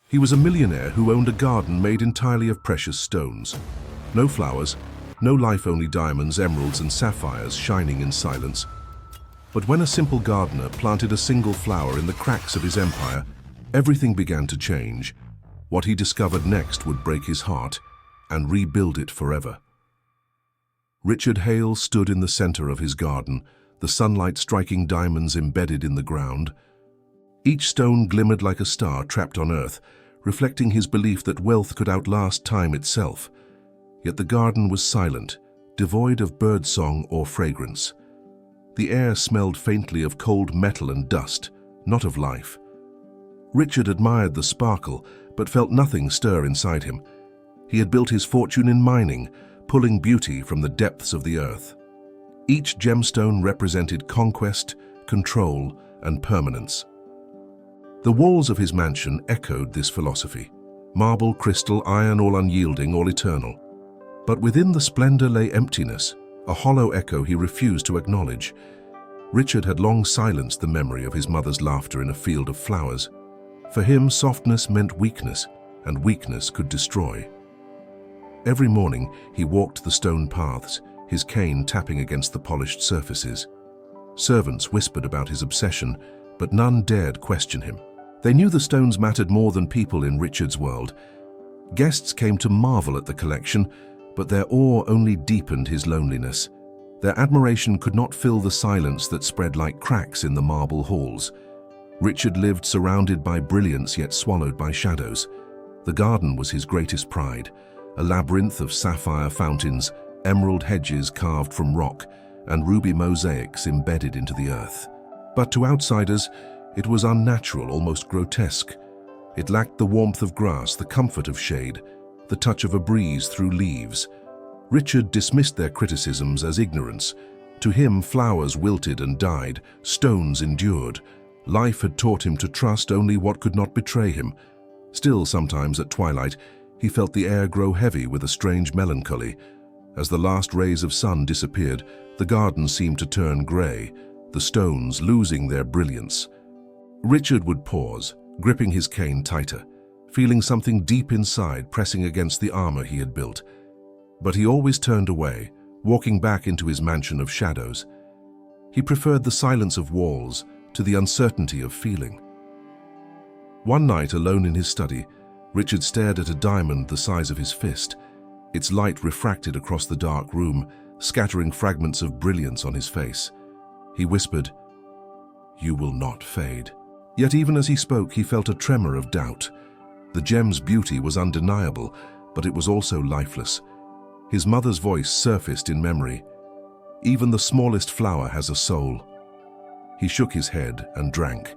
He was a millionaire who owned a garden made entirely of precious stones. No flowers, no life, only diamonds, emeralds, and sapphires shining in silence. But when a simple gardener planted a single flower in the cracks of his empire, everything began to change. What he discovered next would break his heart and rebuild it forever. Richard Hale stood in the center of his garden, the sunlight striking diamonds embedded in the ground. Each stone glimmered like a star trapped on earth, reflecting his belief that wealth could outlast time itself. Yet the garden was silent, devoid of birdsong or fragrance. The air smelled faintly of cold metal and dust, not of life. Richard admired the sparkle, but felt nothing stir inside him. He had built his fortune in mining, pulling beauty from the depths of the earth. Each gemstone represented conquest, control, and permanence. The walls of his mansion echoed this philosophy. Marble, crystal, iron, all unyielding, all eternal. But within the splendor lay emptiness, a hollow echo he refused to acknowledge. Richard had long silenced the memory of his mother's laughter in a field of flowers. For him, softness meant weakness, and weakness could destroy. Every morning, he walked the stone paths, his cane tapping against the polished surfaces. Servants whispered about his obsession, but none dared question him. They knew the stones mattered more than people in Richard's world. Guests came to marvel at the collection, but their awe only deepened his loneliness. Their admiration could not fill the silence that spread like cracks in the marble halls. Richard lived surrounded by brilliance yet swallowed by shadows. The garden was his greatest pride, a labyrinth of sapphire fountains, emerald hedges carved from rock, and ruby mosaics embedded into the earth. But to outsiders, it was unnatural, almost grotesque. It lacked the warmth of grass, the comfort of shade, the touch of a breeze through leaves. Richard dismissed their criticisms as ignorance. To him, flowers wilted and died, stones endured. Life had taught him to trust only what could not betray him. Still, sometimes at twilight, he felt the air grow heavy with a strange melancholy. As the last rays of sun disappeared, the garden seemed to turn grey, the stones losing their brilliance. Richard would pause, gripping his cane tighter, feeling something deep inside pressing against the armor he had built. But he always turned away, walking back into his mansion of shadows. He preferred the silence of walls to the uncertainty of feeling. One night, alone in his study, Richard stared at a diamond the size of his fist. Its light refracted across the dark room, scattering fragments of brilliance on his face. He whispered, "You will not fade." Yet even as he spoke, he felt a tremor of doubt. The gem's beauty was undeniable, but it was also lifeless. His mother's voice surfaced in memory. "Even the smallest flower has a soul." He shook his head and drank.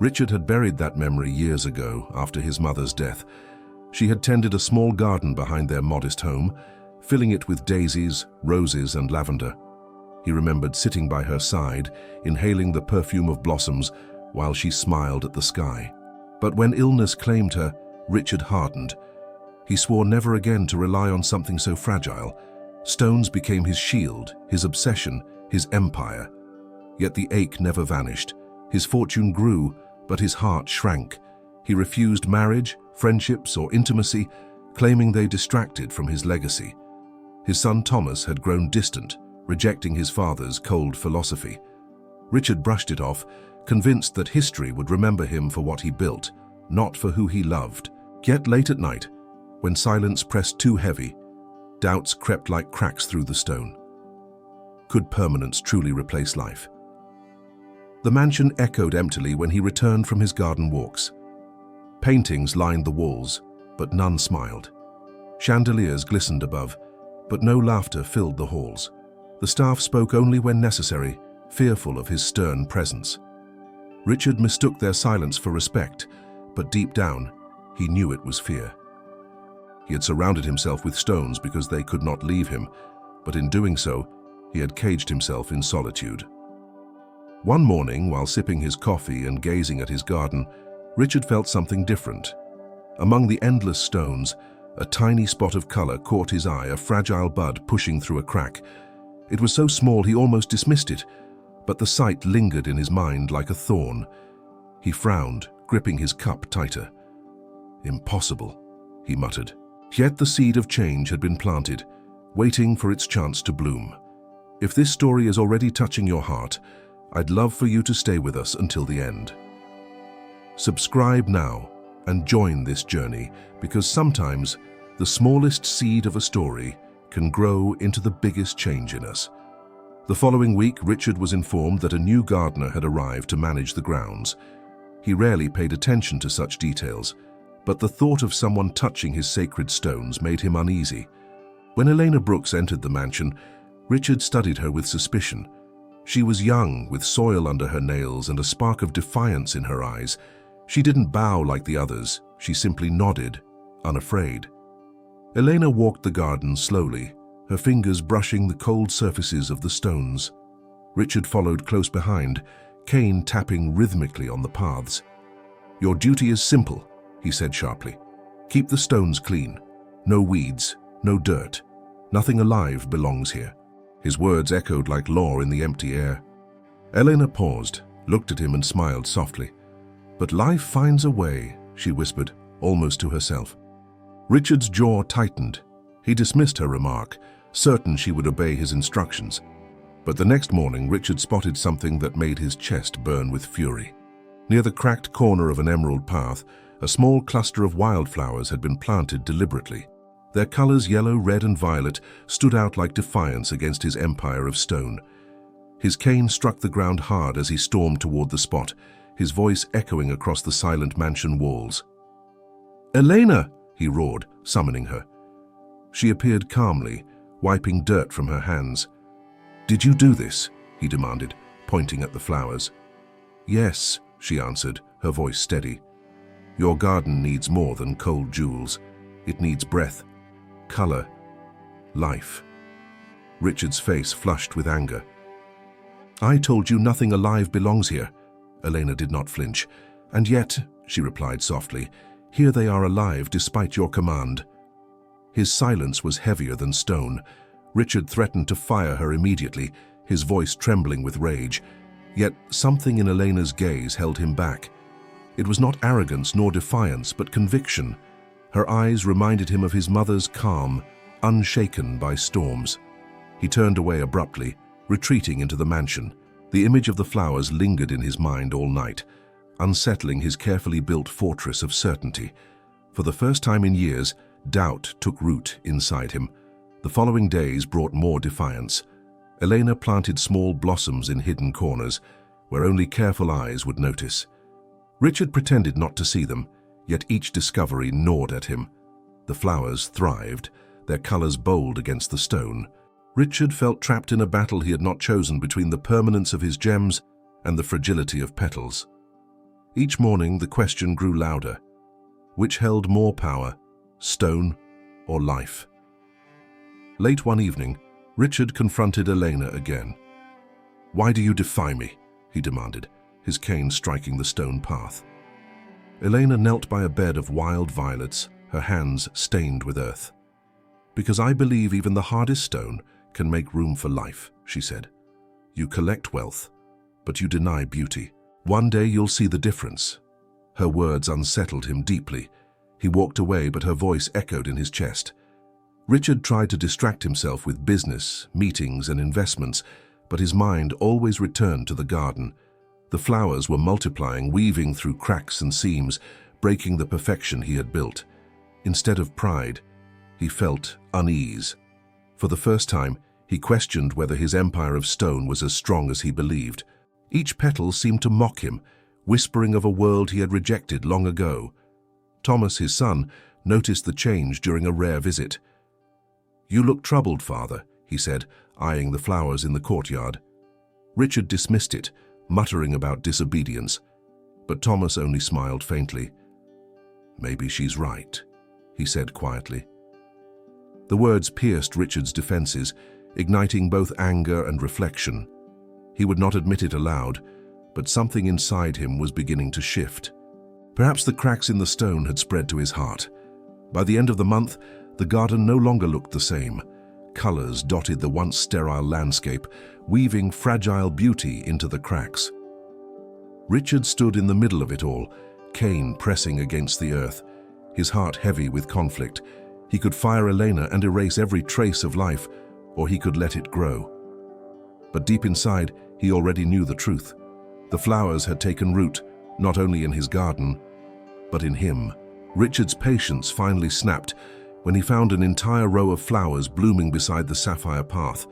Richard had buried that memory years ago, after his mother's death. She had tended a small garden behind their modest home, filling it with daisies, roses, and lavender. He remembered sitting by her side, inhaling the perfume of blossoms while she smiled at the sky. But when illness claimed her, Richard hardened. He swore never again to rely on something so fragile. Stones became his shield, his obsession, his empire. Yet the ache never vanished. His fortune grew, but his heart shrank. He refused marriage, friendships, or intimacy, claiming they distracted from his legacy. His son Thomas had grown distant, rejecting his father's cold philosophy. Richard brushed it off, convinced that history would remember him for what he built, not for who he loved. Yet late at night, when silence pressed too heavy, doubts crept like cracks through the stone. Could permanence truly replace life? The mansion echoed emptily when he returned from his garden walks. Paintings lined the walls, but none smiled. Chandeliers glistened above, but no laughter filled the halls. The staff spoke only when necessary, fearful of his stern presence. Richard mistook their silence for respect, but deep down, he knew it was fear. He had surrounded himself with stones because they could not leave him, but in doing so, he had caged himself in solitude. One morning, while sipping his coffee and gazing at his garden, Richard felt something different. Among the endless stones, a tiny spot of color caught his eye, a fragile bud pushing through a crack. It was so small he almost dismissed it, but the sight lingered in his mind like a thorn. He frowned, gripping his cup tighter. Impossible, he muttered. Yet the seed of change had been planted, waiting for its chance to bloom. If this story is already touching your heart, I'd love for you to stay with us until the end. Subscribe now and join this journey, because sometimes the smallest seed of a story can grow into the biggest change in us. The following week, Richard was informed that a new gardener had arrived to manage the grounds. He rarely paid attention to such details, but the thought of someone touching his sacred stones made him uneasy. When Elena Brooks entered the mansion, Richard studied her with suspicion. She was young, with soil under her nails and a spark of defiance in her eyes. She didn't bow like the others, she simply nodded, unafraid. Elena walked the garden slowly, her fingers brushing the cold surfaces of the stones. Richard followed close behind, cane tapping rhythmically on the paths. "Your duty is simple," he said sharply. "Keep the stones clean. No weeds, no dirt. Nothing alive belongs here." His words echoed like law in the empty air. Elena paused, looked at him and smiled softly. "But life finds a way," she whispered, almost to herself. Richard's jaw tightened. He dismissed her remark, certain she would obey his instructions. But the next morning, Richard spotted something that made his chest burn with fury. Near the cracked corner of an emerald path, a small cluster of wildflowers had been planted deliberately. Their colors, yellow, red, and violet, stood out like defiance against his empire of stone. His cane struck the ground hard as he stormed toward the spot, his voice echoing across the silent mansion walls. "Elena!" he roared, summoning her. She appeared calmly, wiping dirt from her hands. "Did you do this?" he demanded, pointing at the flowers. "Yes," she answered, her voice steady. "Your garden needs more than cold jewels. It needs breath, color, life." Richard's face flushed with anger. "I told you nothing alive belongs here." Elena did not flinch. "And yet," she replied softly, "here they are alive despite your command." His silence was heavier than stone. Richard threatened to fire her immediately, his voice trembling with rage. Yet something in Elena's gaze held him back. It was not arrogance nor defiance, but conviction. Her eyes reminded him of his mother's calm, unshaken by storms. He turned away abruptly, retreating into the mansion. The image of the flowers lingered in his mind all night, unsettling his carefully built fortress of certainty. For the first time in years, doubt took root inside him. The following days brought more defiance. Elena planted small blossoms in hidden corners, where only careful eyes would notice. Richard pretended not to see them, yet each discovery gnawed at him. The flowers thrived, their colors bold against the stone. Richard felt trapped in a battle he had not chosen between the permanence of his gems and the fragility of petals. Each morning the question grew louder. Which held more power, stone or life? Late one evening, Richard confronted Elena again. "Why do you defy me?" he demanded, his cane striking the stone path. Elena knelt by a bed of wild violets, her hands stained with earth. "Because I believe even the hardest stone can make room for life," she said. "You collect wealth, but you deny beauty. One day you'll see the difference." Her words unsettled him deeply. He walked away, but her voice echoed in his chest. Richard tried to distract himself with business, meetings, and investments, but his mind always returned to the garden. The flowers were multiplying, weaving through cracks and seams, breaking the perfection he had built. Instead of pride, he felt unease. For the first time, he questioned whether his empire of stone was as strong as he believed. Each petal seemed to mock him, whispering of a world he had rejected long ago. Thomas, his son, noticed the change during a rare visit. "You look troubled, father," he said, eyeing the flowers in the courtyard. Richard dismissed it, muttering about disobedience, but Thomas only smiled faintly. "Maybe she's right," he said quietly. The words pierced Richard's defenses, igniting both anger and reflection. He would not admit it aloud, but something inside him was beginning to shift. Perhaps the cracks in the stone had spread to his heart. By the end of the month, the garden no longer looked the same. Colors dotted the once sterile landscape, weaving fragile beauty into the cracks. Richard stood in the middle of it all, cane pressing against the earth. his heart heavy with conflict. He could fire Elena and erase every trace of life, or he could let it grow. But deep inside, he already knew the truth. The flowers had taken root, not only in his garden, but in him. Richard's patience finally snapped when he found an entire row of flowers blooming beside the sapphire path.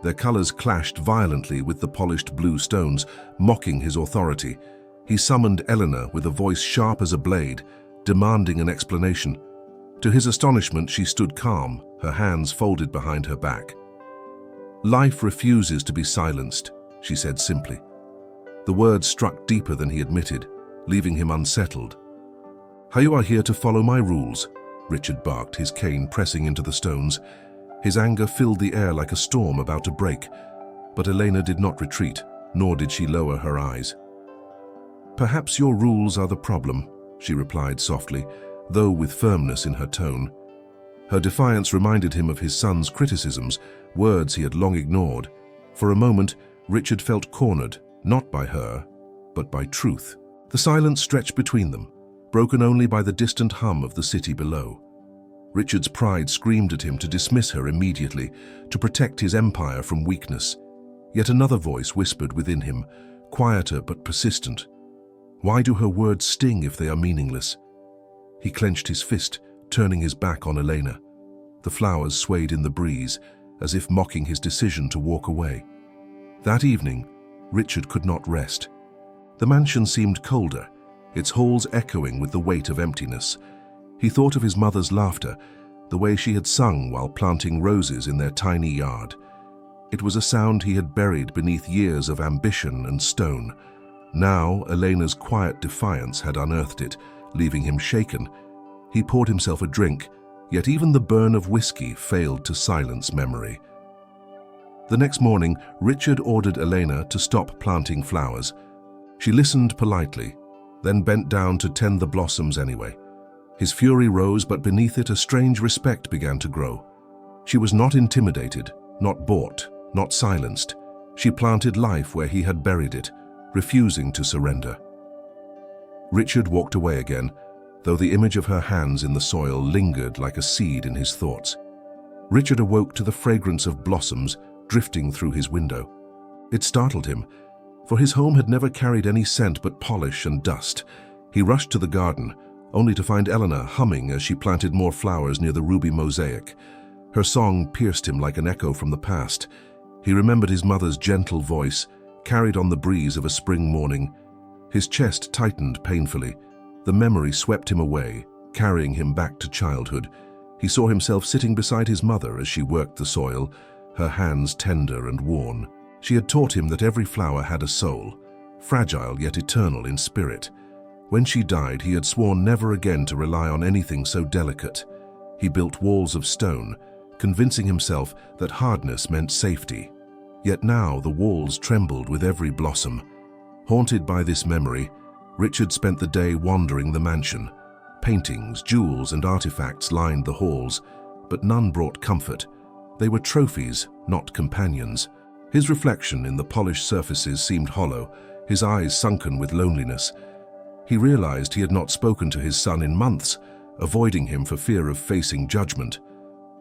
Their colors clashed violently with the polished blue stones, mocking his authority. He summoned Eleanor with a voice sharp as a blade, demanding an explanation. To his astonishment, she stood calm, her hands folded behind her back. "Life refuses to be silenced," she said simply. The words struck deeper than he admitted, leaving him unsettled. "You are here to follow my rules," Richard barked, his cane pressing into the stones. His anger filled the air like a storm about to break, but Elena did not retreat, nor did she lower her eyes. "Perhaps your rules are the problem," she replied softly, though with firmness in her tone. Her defiance reminded him of his son's criticisms, words he had long ignored. For a moment, Richard felt cornered, not by her, but by truth. The silence stretched between them, broken only by the distant hum of the city below. Richard's pride screamed at him to dismiss her immediately, to protect his empire from weakness. Yet another voice whispered within him, quieter but persistent. Why do her words sting if they are meaningless? He clenched his fist, turning his back on Elena. The flowers swayed in the breeze, as if mocking his decision to walk away. That evening, Richard could not rest. The mansion seemed colder, its halls echoing with the weight of emptiness. He thought of his mother's laughter, the way she had sung while planting roses in their tiny yard. It was a sound he had buried beneath years of ambition and stone. Now, Elena's quiet defiance had unearthed it, leaving him shaken. He poured himself a drink, yet even the burn of whiskey failed to silence memory. The next morning, Richard ordered Elena to stop planting flowers. She listened politely, then bent down to tend the blossoms anyway. His fury rose, but beneath it a strange respect began to grow. She was not intimidated, not bought, not silenced. She planted life where he had buried it, refusing to surrender. Richard walked away again, though the image of her hands in the soil lingered like a seed in his thoughts. Richard awoke to the fragrance of blossoms drifting through his window. It startled him, for his home had never carried any scent but polish and dust. He rushed to the garden, only to find Eleanor humming as she planted more flowers near the ruby mosaic. Her song pierced him like an echo from the past. He remembered his mother's gentle voice, carried on the breeze of a spring morning. His chest tightened painfully. The memory swept him away, carrying him back to childhood. He saw himself sitting beside his mother as she worked the soil, her hands tender and worn. She had taught him that every flower had a soul, fragile yet eternal in spirit. When she died, he had sworn never again to rely on anything so delicate. He built walls of stone, convincing himself that hardness meant safety. Yet now the walls trembled with every blossom. Haunted by this memory, Richard spent the day wandering the mansion. Paintings, jewels, and artifacts lined the halls, but none brought comfort. They were trophies, not companions. His reflection in the polished surfaces seemed hollow, his eyes sunken with loneliness. He realized he had not spoken to his son in months, avoiding him for fear of facing judgment.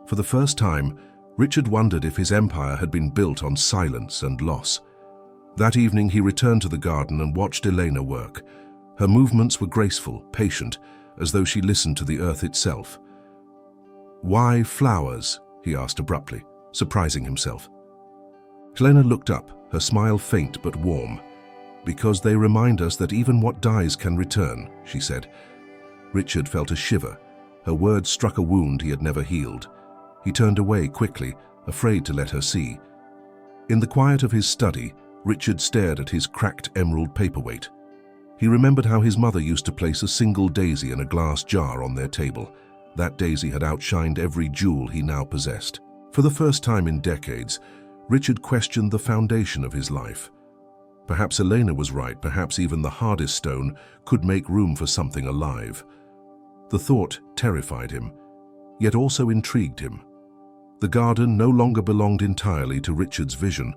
For the first time, Richard wondered if his empire had been built on silence and loss. That evening he returned to the garden and watched Elena work. Her movements were graceful, patient, as though she listened to the earth itself. "Why flowers?" he asked abruptly, surprising himself. Elena looked up, her smile faint but warm. "Because they remind us that even what dies can return," she said. Richard felt a shiver. Her words struck a wound he had never healed. He turned away quickly, afraid to let her see. In the quiet of his study, Richard stared at his cracked emerald paperweight. He remembered how his mother used to place a single daisy in a glass jar on their table. That daisy had outshined every jewel he now possessed. For the first time in decades, Richard questioned the foundation of his life. Perhaps Elena was right, perhaps even the hardest stone could make room for something alive. The thought terrified him, yet also intrigued him. The garden no longer belonged entirely to Richard's vision.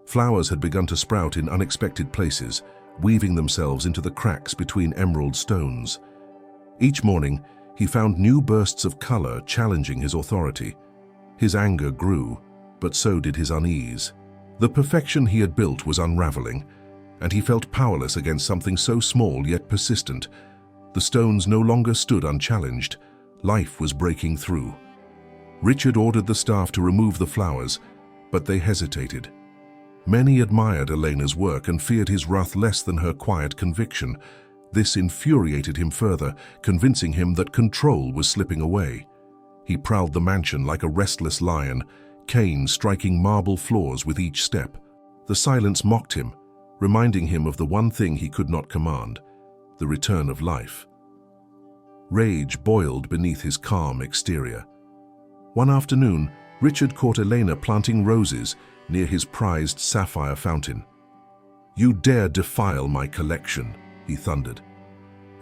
Flowers had begun to sprout in unexpected places, weaving themselves into the cracks between emerald stones. Each morning, He found new bursts of color challenging his authority. His anger grew, but so did his unease. The perfection he had built was unraveling, and he felt powerless against something so small yet persistent. The stones no longer stood unchallenged. Life was breaking through. Richard ordered the staff to remove the flowers, but they hesitated. Many admired Elena's work and feared his wrath less than her quiet conviction. This infuriated him further, convincing him that control was slipping away. He prowled the mansion like a restless lion, cane striking marble floors with each step. The silence mocked him, reminding him of the one thing he could not command, the return of life. Rage boiled beneath his calm exterior. One afternoon, Richard caught Elena planting roses near his prized sapphire fountain. "You dare defile my collection," he thundered.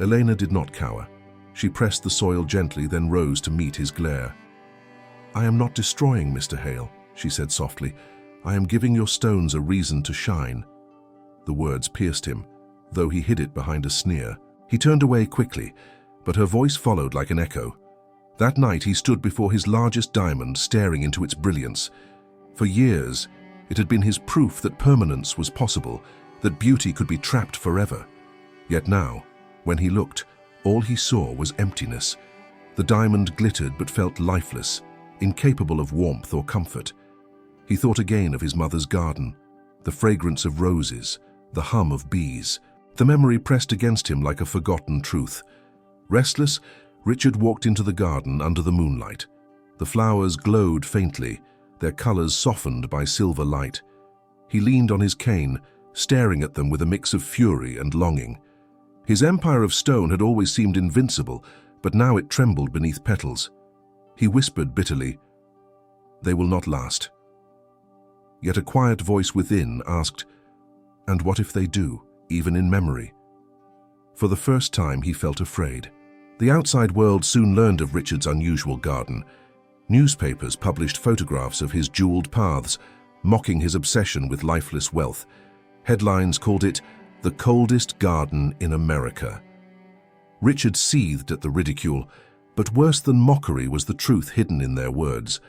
Elena did not cower. She pressed the soil gently, then rose to meet his glare. "I am not destroying, Mr. Hale," she said softly. "I am giving your stones a reason to shine." The words pierced him, though he hid it behind a sneer. He turned away quickly, but her voice followed like an echo. That night he stood before his largest diamond, staring into its brilliance. For years, it had been his proof that permanence was possible, that beauty could be trapped forever. Yet now, when he looked, all he saw was emptiness. The diamond glittered but felt lifeless, incapable of warmth or comfort. He thought again of his mother's garden, the fragrance of roses, the hum of bees. The memory pressed against him like a forgotten truth. Restless, Richard walked into the garden under the moonlight. The flowers glowed faintly, their colors softened by silver light. He leaned on his cane, staring at them with a mix of fury and longing. His empire of stone had always seemed invincible, but now it trembled beneath petals. He whispered bitterly, "They will not last." Yet a quiet voice within asked, "And what if they do, even in memory?" For the first time he felt afraid. The outside world soon learned of Richard's unusual garden. Newspapers published photographs of his jeweled paths, mocking his obsession with lifeless wealth. Headlines called it the coldest garden in America. Richard seethed at the ridicule, but worse than mockery was the truth hidden in their words.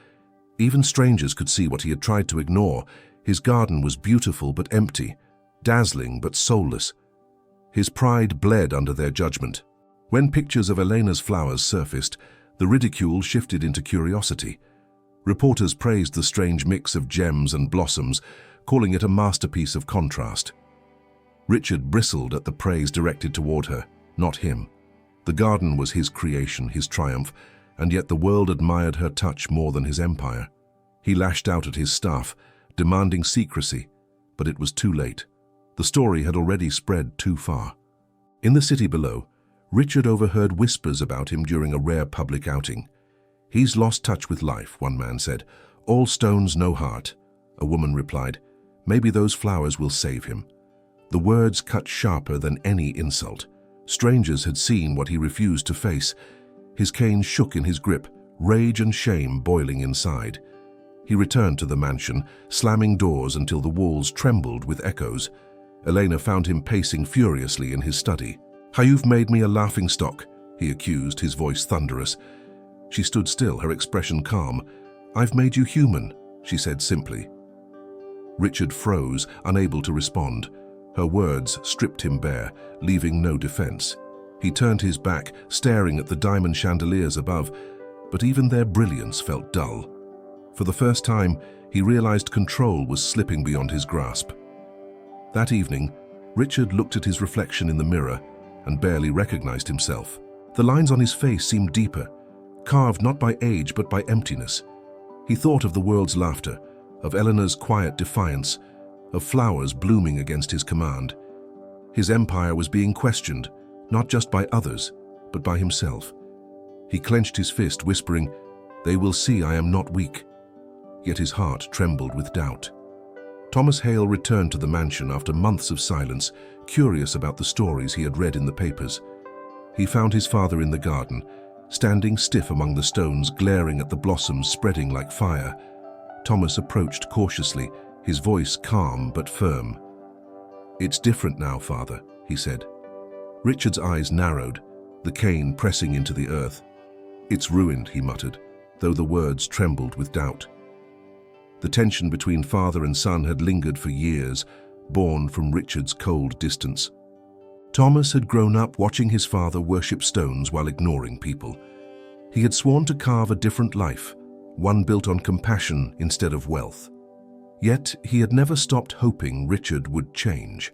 Even strangers could see what he had tried to ignore. His garden was beautiful but empty, dazzling but soulless. His pride bled under their judgment. When pictures of Elena's flowers surfaced, the ridicule shifted into curiosity. Reporters praised the strange mix of gems and blossoms, calling it a masterpiece of contrast. Richard bristled at the praise directed toward her, not him. The garden was his creation, his triumph, and yet the world admired her touch more than his empire. He lashed out at his staff, demanding secrecy, but it was too late. The story had already spread too far. In the city below, Richard overheard whispers about him during a rare public outing. "He's lost touch with life," one man said. "All stones, no heart." A woman replied, "Maybe those flowers will save him." The words cut sharper than any insult. Strangers had seen what he refused to face. His cane shook in his grip, rage and shame boiling inside. He returned to the mansion, slamming doors until the walls trembled with echoes. Elena found him pacing furiously in his study. "How you've made me a laughingstock," he accused, his voice thunderous. She stood still, her expression calm. "I've made you human," she said simply. Richard froze, unable to respond. Her words stripped him bare, leaving no defense. He turned his back, staring at the diamond chandeliers above, but even their brilliance felt dull. For the first time, he realized control was slipping beyond his grasp. That evening, Richard looked at his reflection in the mirror and barely recognized himself. The lines on his face seemed deeper, carved not by age but by emptiness. He thought of the world's laughter, of Eleanor's quiet defiance, of flowers blooming against his command. His empire was being questioned, not just by others, but by himself. He clenched his fist, whispering, "They will see I am not weak." Yet his heart trembled with doubt. Thomas Hale returned to the mansion after months of silence, curious about the stories he had read in the papers. He found his father in the garden, standing stiff among the stones, glaring at the blossoms spreading like fire. Thomas approached cautiously, his voice calm but firm. "It's different now, Father," he said. Richard's eyes narrowed, the cane pressing into the earth. "It's ruined," he muttered, though the words trembled with doubt. The tension between father and son had lingered for years, born from Richard's cold distance. Thomas had grown up watching his father worship stones while ignoring people. He had sworn to carve a different life, one built on compassion instead of wealth. Yet he had never stopped hoping Richard would change.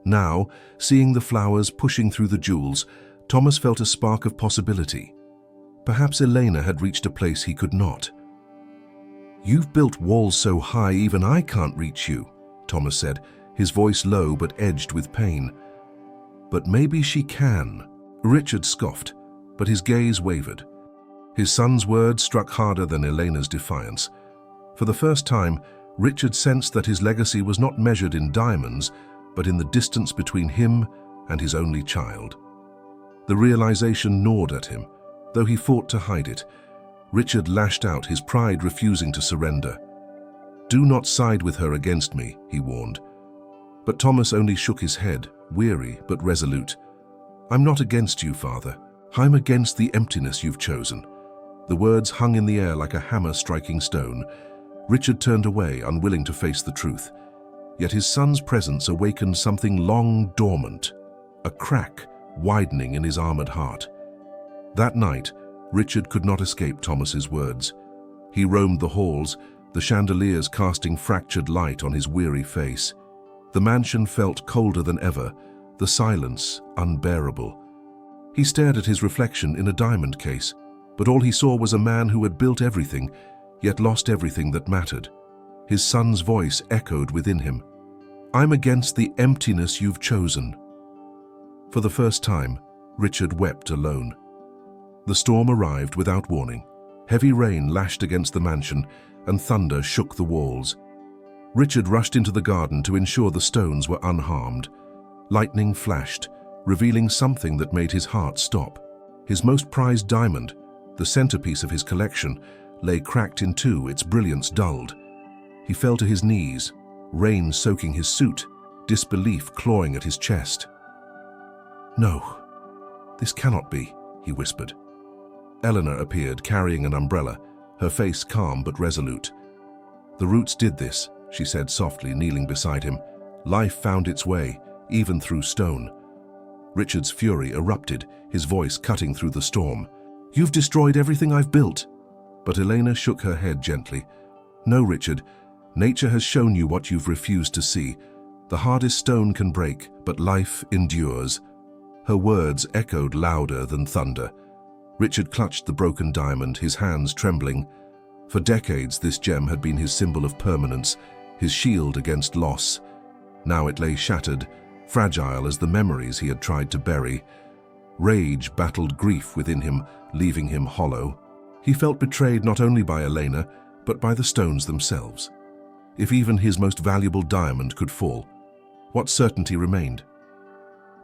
Now, seeing the flowers pushing through the jewels, Thomas felt a spark of possibility. Perhaps Elena had reached a place he could not. "You've built walls so high even I can't reach you," Thomas said, his voice low but edged with pain. "But maybe she can." Richard scoffed, but his gaze wavered. His son's words struck harder than Elena's defiance. For the first time, Richard sensed that his legacy was not measured in diamonds, but in the distance between him and his only child. The realization gnawed at him, though he fought to hide it. Richard lashed out, his pride refusing to surrender. "Do not side with her against me," he warned. But Thomas only shook his head, weary but resolute. "I'm not against you, Father. I'm against the emptiness you've chosen." The words hung in the air like a hammer striking stone. Richard turned away, unwilling to face the truth. Yet his son's presence awakened something long dormant, a crack widening in his armored heart. That night, Richard could not escape Thomas's words. He roamed the halls, the chandeliers casting fractured light on his weary face. The mansion felt colder than ever, the silence unbearable. He stared at his reflection in a diamond case, but all he saw was a man who had built everything, yet lost everything that mattered. His son's voice echoed within him. "I'm against the emptiness you've chosen." For the first time, Richard wept alone. The storm arrived without warning. Heavy rain lashed against the mansion, and thunder shook the walls. Richard rushed into the garden to ensure the stones were unharmed. Lightning flashed, revealing something that made his heart stop. His most prized diamond, the centerpiece of his collection, lay cracked in two, its brilliance dulled. He fell to his knees, rain soaking his suit, disbelief clawing at his chest. "No, this cannot be," he whispered. Eleanor appeared, carrying an umbrella, her face calm but resolute. "The roots did this," she said softly, kneeling beside him. "Life found its way, even through stone." Richard's fury erupted, his voice cutting through the storm. "You've destroyed everything I've built." But Elena shook her head gently. "No, Richard. Nature has shown you what you've refused to see. The hardest stone can break, but life endures." Her words echoed louder than thunder. Richard clutched the broken diamond, his hands trembling. For decades, this gem had been his symbol of permanence, his shield against loss. Now it lay shattered, fragile as the memories he had tried to bury. Rage battled grief within him, leaving him hollow. He felt betrayed not only by Elena, but by the stones themselves. If even his most valuable diamond could fall, what certainty remained?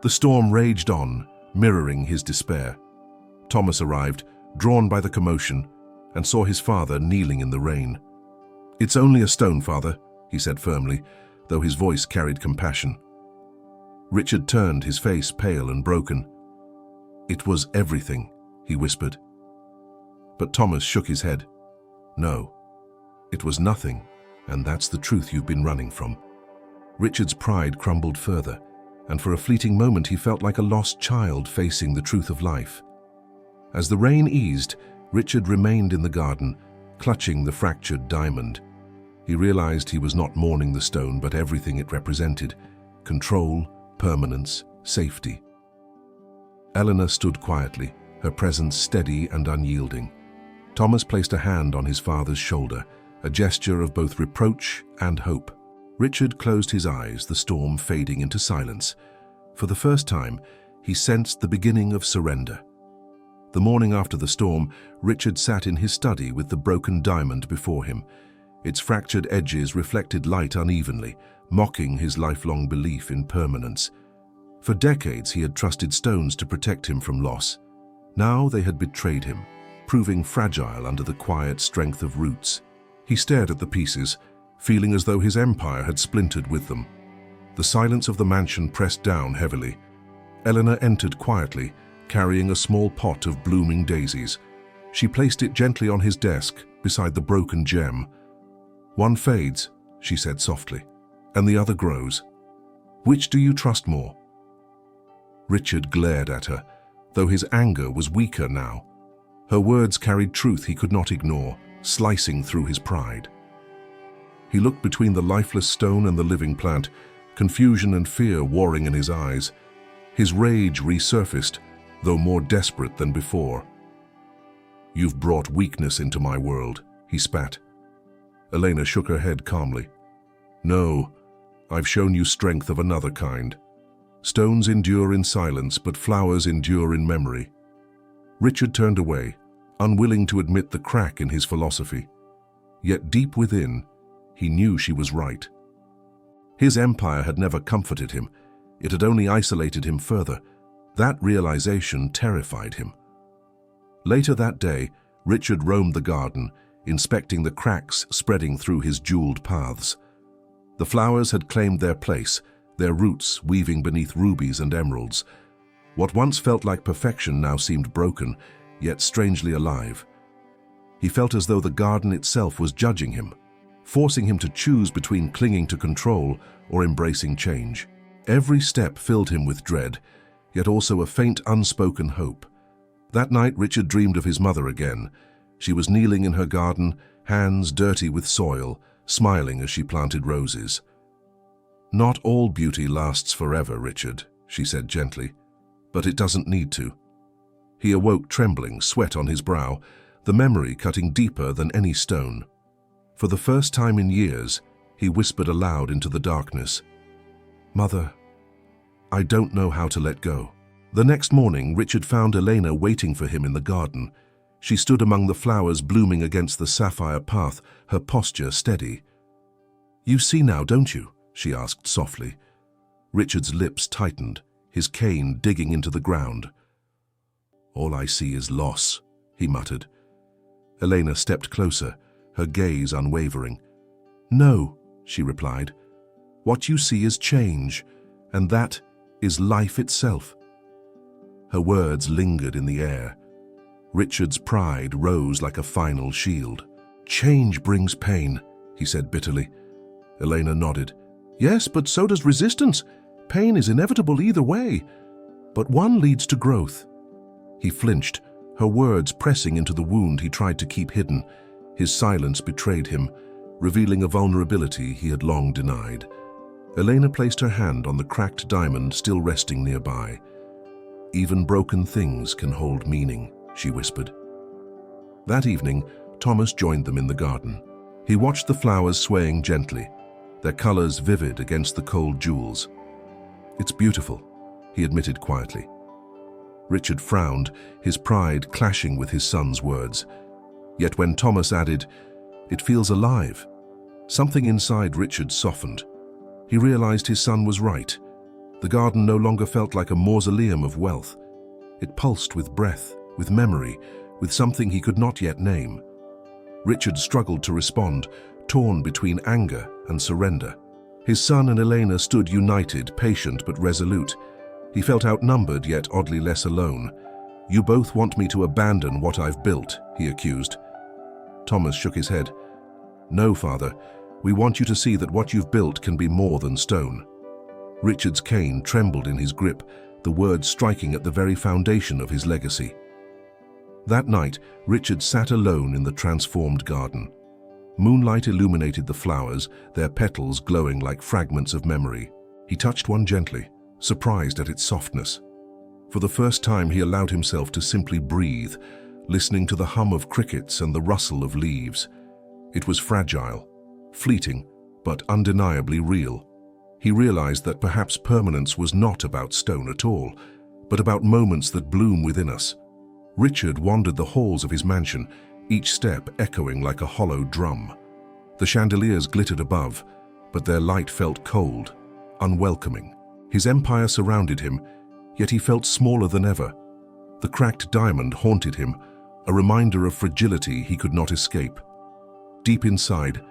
The storm raged on, mirroring his despair. Thomas arrived, drawn by the commotion, and saw his father kneeling in the rain. "It's only a stone, Father," he said firmly, though his voice carried compassion. Richard turned, his face pale and broken. "It was everything," he whispered. But Thomas shook his head. "No, it was nothing, and that's the truth you've been running from." Richard's pride crumbled further, and for a fleeting moment he felt like a lost child facing the truth of life. As the rain eased, Richard remained in the garden, clutching the fractured diamond. He realized he was not mourning the stone, but everything it represented: control, permanence, safety. Eleanor stood quietly, her presence steady and unyielding. Thomas placed a hand on his father's shoulder, a gesture of both reproach and hope. Richard closed his eyes, the storm fading into silence. For the first time, he sensed the beginning of surrender. The morning after the storm, Richard sat in his study with the broken diamond before him. Its fractured edges reflected light unevenly, mocking his lifelong belief in permanence. For decades he had trusted stones to protect him from loss. Now they had betrayed him, proving fragile under the quiet strength of roots. He stared at the pieces, feeling as though his empire had splintered with them. The silence of the mansion pressed down heavily. Eleanor entered quietly, carrying a small pot of blooming daisies. She placed it gently on his desk beside the broken gem. "One fades," she said softly, "and the other grows. Which do you trust more?" Richard glared at her, though his anger was weaker now. Her words carried truth he could not ignore, slicing through his pride. He looked between the lifeless stone and the living plant, confusion and fear warring in his eyes. His rage resurfaced, though more desperate than before. "You've brought weakness into my world," he spat. Elena shook her head calmly. "No, I've shown you strength of another kind. Stones endure in silence, but flowers endure in memory." Richard turned away, unwilling to admit the crack in his philosophy. Yet deep within, he knew she was right. His empire had never comforted him. It had only isolated him further. That realization terrified him. Later that day, Richard roamed the garden, inspecting the cracks spreading through his jeweled paths. The flowers had claimed their place, their roots weaving beneath rubies and emeralds. What once felt like perfection now seemed broken, yet strangely alive. He felt as though the garden itself was judging him, forcing him to choose between clinging to control or embracing change. Every step filled him with dread, yet also a faint unspoken hope. That night Richard dreamed of his mother again. She was kneeling in her garden, hands dirty with soil, smiling as she planted roses. "Not all beauty lasts forever, Richard," she said gently, "but it doesn't need to." He awoke trembling, sweat on his brow, the memory cutting deeper than any stone. For the first time in years, he whispered aloud into the darkness, "Mother, I don't know how to let go." The next morning, Richard found Elena waiting for him in the garden. She stood among the flowers blooming against the sapphire path, her posture steady. "You see now, don't you?" she asked softly. Richard's lips tightened, his cane digging into the ground. "All I see is loss," he muttered. Elena stepped closer, her gaze unwavering. "No," she replied. "What you see is change, and that is life itself." Her words lingered in the air. Richard's pride rose like a final shield. "Change brings pain," he said bitterly. Elena nodded. "Yes, but so does resistance. Pain is inevitable either way. But one leads to growth." He flinched, her words pressing into the wound he tried to keep hidden. His silence betrayed him, revealing a vulnerability he had long denied. Elena placed her hand on the cracked diamond still resting nearby. "Even broken things can hold meaning," she whispered. That evening, Thomas joined them in the garden. He watched the flowers swaying gently, their colors vivid against the cold jewels. "It's beautiful," he admitted quietly. Richard frowned, his pride clashing with his son's words. Yet when Thomas added, "It feels alive," something inside Richard softened. He realized his son was right. The garden no longer felt like a mausoleum of wealth. It pulsed with breath, with memory, with something he could not yet name. Richard struggled to respond, torn between anger and surrender. His son and Elena stood united, patient but resolute. He felt outnumbered yet oddly less alone. "You both want me to abandon what I've built," he accused. Thomas shook his head. "No, father. We want you to see that what you've built can be more than stone." Richard's cane trembled in his grip, the words striking at the very foundation of his legacy. That night, Richard sat alone in the transformed garden. Moonlight illuminated the flowers, their petals glowing like fragments of memory. He touched one gently, surprised at its softness. For the first time, he allowed himself to simply breathe, listening to the hum of crickets and the rustle of leaves. It was fragile, fleeting, but undeniably real. He realized that perhaps permanence was not about stone at all, but about moments that bloom within us. Richard wandered the halls of his mansion, each step echoing like a hollow drum. The chandeliers glittered above, but their light felt cold, unwelcoming. His empire surrounded him, yet he felt smaller than ever. The cracked diamond haunted him, a reminder of fragility he could not escape. Deep inside,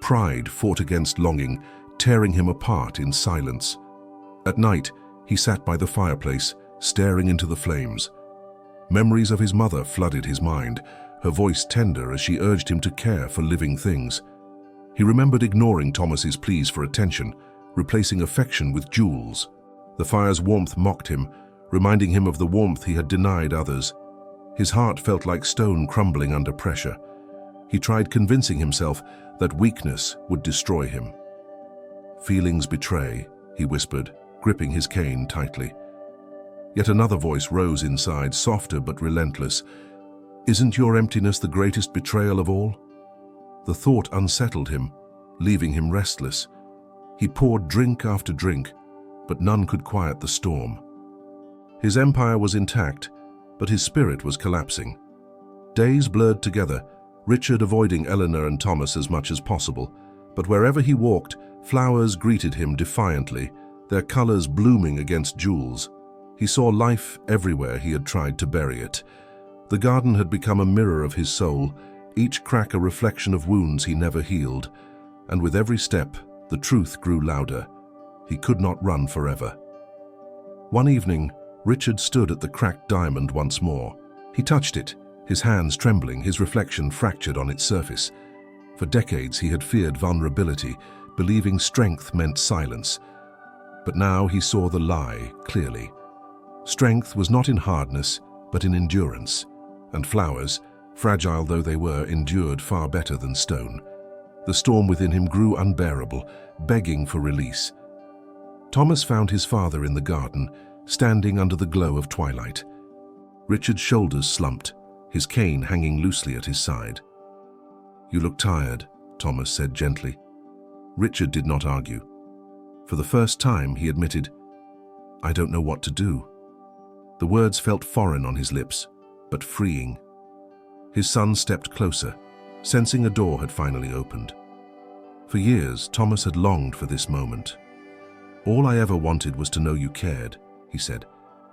pride fought against longing, tearing him apart in silence. At night, he sat by the fireplace, staring into the flames. Memories of his mother flooded his mind, her voice tender as she urged him to care for living things. He remembered ignoring Thomas's pleas for attention, replacing affection with jewels. The fire's warmth mocked him, reminding him of the warmth he had denied others. His heart felt like stone crumbling under pressure. He tried convincing himself that weakness would destroy him. "Feelings betray," he whispered, gripping his cane tightly. Yet another voice rose inside, softer but relentless. "Isn't your emptiness the greatest betrayal of all?" The thought unsettled him, leaving him restless. He poured drink after drink, but none could quiet the storm. His empire was intact, but his spirit was collapsing. Days blurred together, Richard avoiding Eleanor and Thomas as much as possible, but wherever he walked, flowers greeted him defiantly, their colors blooming against jewels. He saw life everywhere he had tried to bury it. The garden had become a mirror of his soul, each crack a reflection of wounds he never healed, and with every step, the truth grew louder. He could not run forever. One evening, Richard stood at the cracked diamond once more. He touched it, his hands trembling, his reflection fractured on its surface. For decades he had feared vulnerability, believing strength meant silence. But now he saw the lie clearly. Strength was not in hardness, but in endurance. And flowers, fragile though they were, endured far better than stone. The storm within him grew unbearable, begging for release. Thomas found his father in the garden, standing under the glow of twilight. Richard's shoulders slumped, his cane hanging loosely at his side. "You look tired," Thomas said gently. Richard did not argue. For the first time, he admitted, "I don't know what to do." The words felt foreign on his lips, but freeing. His son stepped closer, sensing a door had finally opened. For years, Thomas had longed for this moment. "All I ever wanted was to know you cared," he said,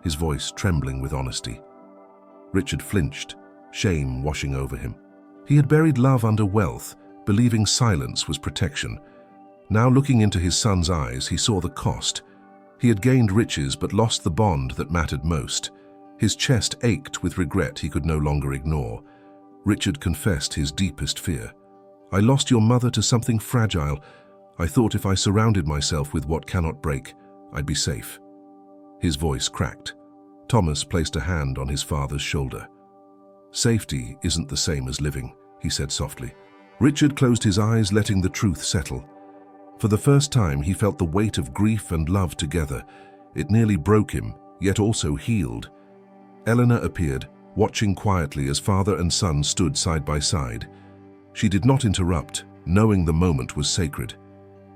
his voice trembling with honesty. Richard flinched, shame washing over him. He had buried love under wealth, believing silence was protection. Now looking into his son's eyes, he saw the cost. He had gained riches but lost the bond that mattered most. His chest ached with regret he could no longer ignore. Richard confessed his deepest fear. "I lost your mother to something fragile. I thought if I surrounded myself with what cannot break, I'd be safe." His voice cracked. Thomas placed a hand on his father's shoulder. "Safety isn't the same as living," he said softly. Richard closed his eyes, letting the truth settle. For the first time, he felt the weight of grief and love together. It nearly broke him, yet also healed. Eleanor appeared, watching quietly as father and son stood side by side. She did not interrupt, knowing the moment was sacred.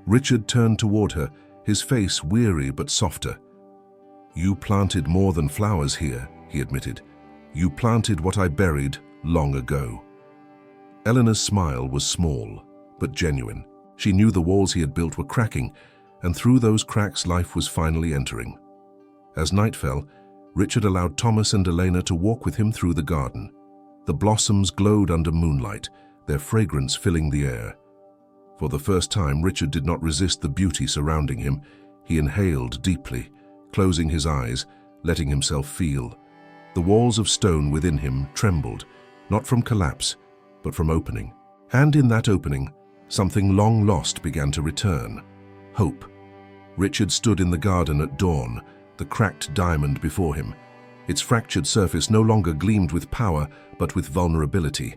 Richard turned toward her, his face weary but softer. "You planted more than flowers here," he admitted. "You planted what I buried long ago." Eleanor's smile was small, but genuine. She knew the walls he had built were cracking, and through those cracks life was finally entering. As night fell, Richard allowed Thomas and Elena to walk with him through the garden. The blossoms glowed under moonlight, their fragrance filling the air. For the first time, Richard did not resist the beauty surrounding him. He inhaled deeply, closing his eyes, letting himself feel. The walls of stone within him trembled, not from collapse, but from opening. And in that opening, something long lost began to return: hope. Richard stood in the garden at dawn, the cracked diamond before him. Its fractured surface no longer gleamed with power, but with vulnerability.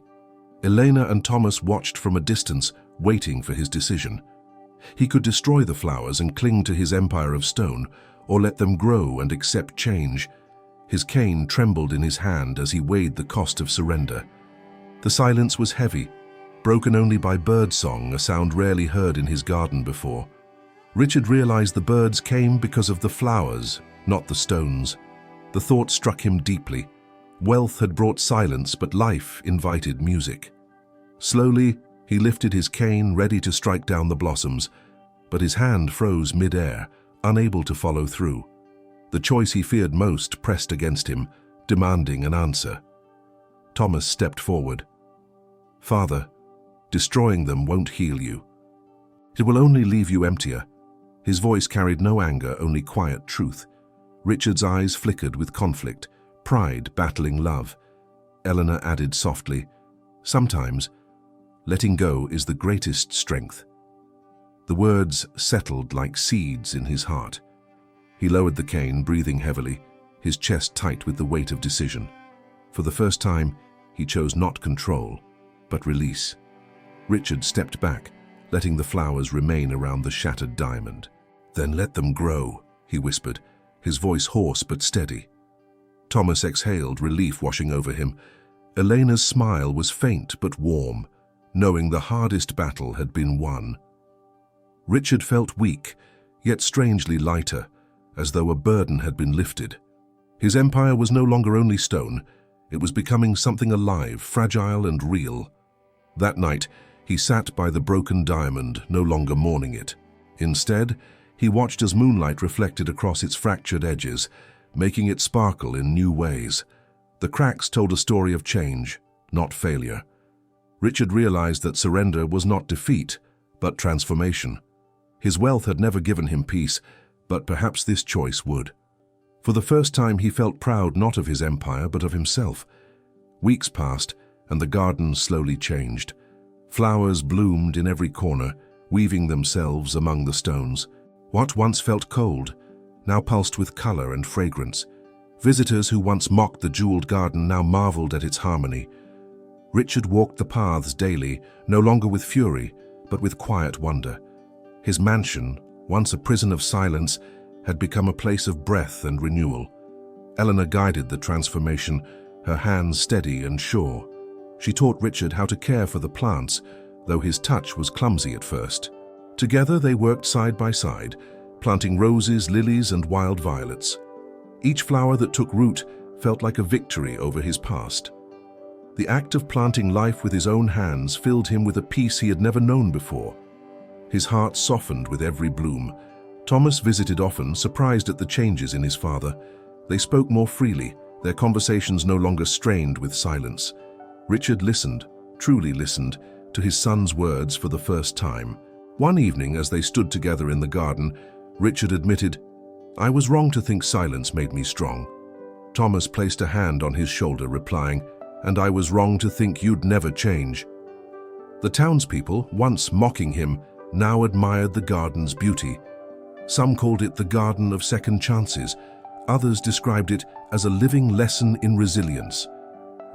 Elena and Thomas watched from a distance, waiting for his decision. He could destroy the flowers and cling to his empire of stone, or let them grow and accept change. His cane trembled in his hand as he weighed the cost of surrender. The silence was heavy, broken only by birdsong, a sound rarely heard in his garden before. Richard realized the birds came because of the flowers, not the stones. The thought struck him deeply. Wealth had brought silence, but life invited music. Slowly, he lifted his cane, ready to strike down the blossoms, but his hand froze mid-air, unable to follow through. The choice he feared most pressed against him, demanding an answer. Thomas stepped forward. "Father, destroying them won't heal you. It will only leave you emptier." His voice carried no anger, only quiet truth. Richard's eyes flickered with conflict, pride battling love. Eleanor added softly, "Sometimes, letting go is the greatest strength." The words settled like seeds in his heart. He lowered the cane, breathing heavily, his chest tight with the weight of decision. For the first time, he chose not control, but release. Richard stepped back, letting the flowers remain around the shattered diamond. "Then let them grow," he whispered, his voice hoarse but steady. Thomas exhaled, relief washing over him. Elena's smile was faint but warm, knowing the hardest battle had been won. Richard felt weak, yet strangely lighter, as though a burden had been lifted. His empire was no longer only stone, it was becoming something alive, fragile and real. That night, he sat by the broken diamond, no longer mourning it. Instead, he watched as moonlight reflected across its fractured edges, making it sparkle in new ways. The cracks told a story of change, not failure. Richard realized that surrender was not defeat, but transformation. His wealth had never given him peace, but perhaps this choice would. For the first time, he felt proud not of his empire, but of himself. Weeks passed, and the garden slowly changed. Flowers bloomed in every corner, weaving themselves among the stones. What once felt cold, now pulsed with color and fragrance. Visitors who once mocked the jeweled garden now marveled at its harmony. Richard walked the paths daily, no longer with fury, but with quiet wonder. His mansion, once a prison of silence, had become a place of breath and renewal. Eleanor guided the transformation, her hands steady and sure. She taught Richard how to care for the plants, though his touch was clumsy at first. Together they worked side by side, planting roses, lilies, and wild violets. Each flower that took root felt like a victory over his past. The act of planting life with his own hands filled him with a peace he had never known before. His heart softened with every bloom. Thomas visited often, surprised at the changes in his father. They spoke more freely, their conversations no longer strained with silence. Richard listened, truly listened, to his son's words for the first time. One evening, as they stood together in the garden, Richard admitted, "I was wrong to think silence made me strong." Thomas placed a hand on his shoulder, replying, "And I was wrong to think you'd never change." The townspeople, once mocking him, now admired the garden's beauty. Some called it the garden of second chances. Others described it as a living lesson in resilience.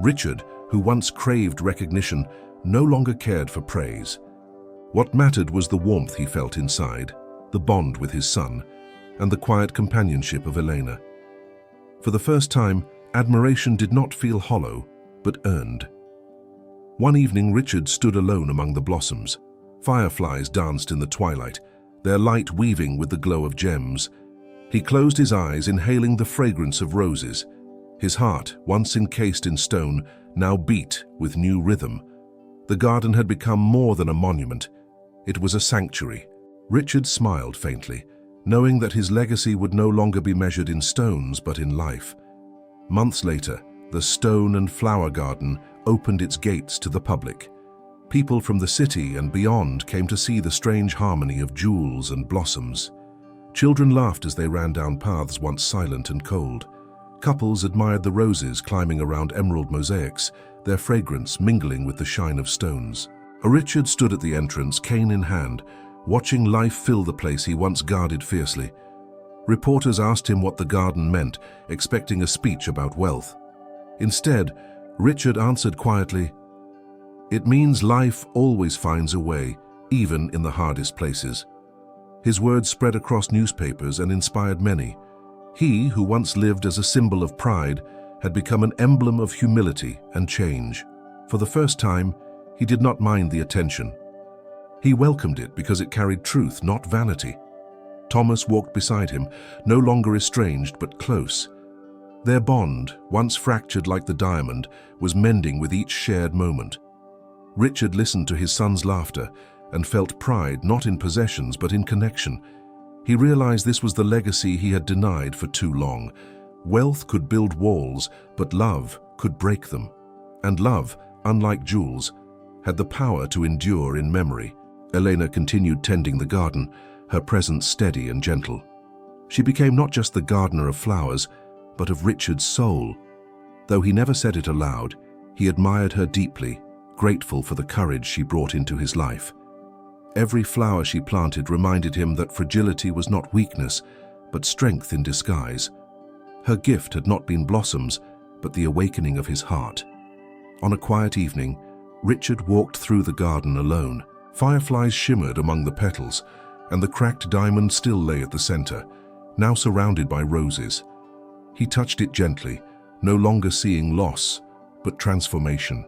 Richard, who once craved recognition, no longer cared for praise. What mattered was the warmth he felt inside, the bond with his son, and the quiet companionship of Elena. For the first time, admiration did not feel hollow, but earned. One evening, Richard stood alone among the blossoms. Fireflies danced in the twilight, their light weaving with the glow of gems. He closed his eyes, inhaling the fragrance of roses. His heart, once encased in stone, now beat with new rhythm. The garden had become more than a monument. It was a sanctuary. Richard smiled faintly, knowing that his legacy would no longer be measured in stones but in life. Months later, the stone and flower garden opened its gates to the public. People from the city and beyond came to see the strange harmony of jewels and blossoms. Children laughed as they ran down paths once silent and cold. Couples admired the roses climbing around emerald mosaics, their fragrance mingling with the shine of stones. Richard stood at the entrance, cane in hand, watching life fill the place he once guarded fiercely. Reporters asked him what the garden meant, expecting a speech about wealth. Instead, Richard answered quietly, "It means life always finds a way, even in the hardest places." His words spread across newspapers and inspired many. He, who once lived as a symbol of pride, had become an emblem of humility and change. For the first time, he did not mind the attention. He welcomed it because it carried truth, not vanity. Thomas walked beside him, no longer estranged but close. Their bond, once fractured like the diamond, was mending with each shared moment. Richard listened to his son's laughter and felt pride not in possessions but in connection. He realized this was the legacy he had denied for too long. Wealth could build walls, but love could break them. And love, unlike jewels, had the power to endure in memory. Elena continued tending the garden, her presence steady and gentle. She became not just the gardener of flowers, but of Richard's soul. Though he never said it aloud, he admired her deeply, grateful for the courage she brought into his life. Every flower she planted reminded him that fragility was not weakness, but strength in disguise. Her gift had not been blossoms, but the awakening of his heart. On a quiet evening, Richard walked through the garden alone. Fireflies shimmered among the petals, and the cracked diamond still lay at the center, now surrounded by roses. He touched it gently, no longer seeing loss, but transformation.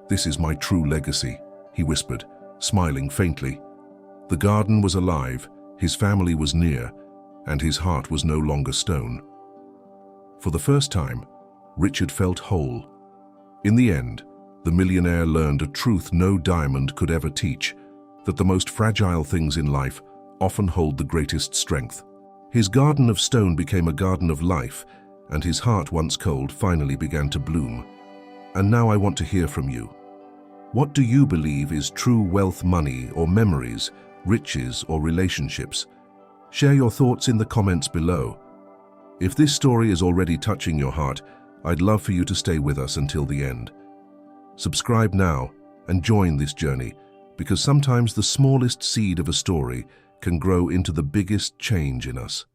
"This is my true legacy," he whispered, smiling faintly. The garden was alive, his family was near, and his heart was no longer stone. For the first time, Richard felt whole. In the end, the millionaire learned a truth no diamond could ever teach, that the most fragile things in life often hold the greatest strength. His garden of stone became a garden of life, and his heart, once cold, finally began to bloom. And now I want to hear from you. What do you believe is true wealth, money or memories, riches or relationships? Share your thoughts in the comments below. If this story is already touching your heart, I'd love for you to stay with us until the end. Subscribe now and join this journey, because sometimes the smallest seed of a story can grow into the biggest change in us.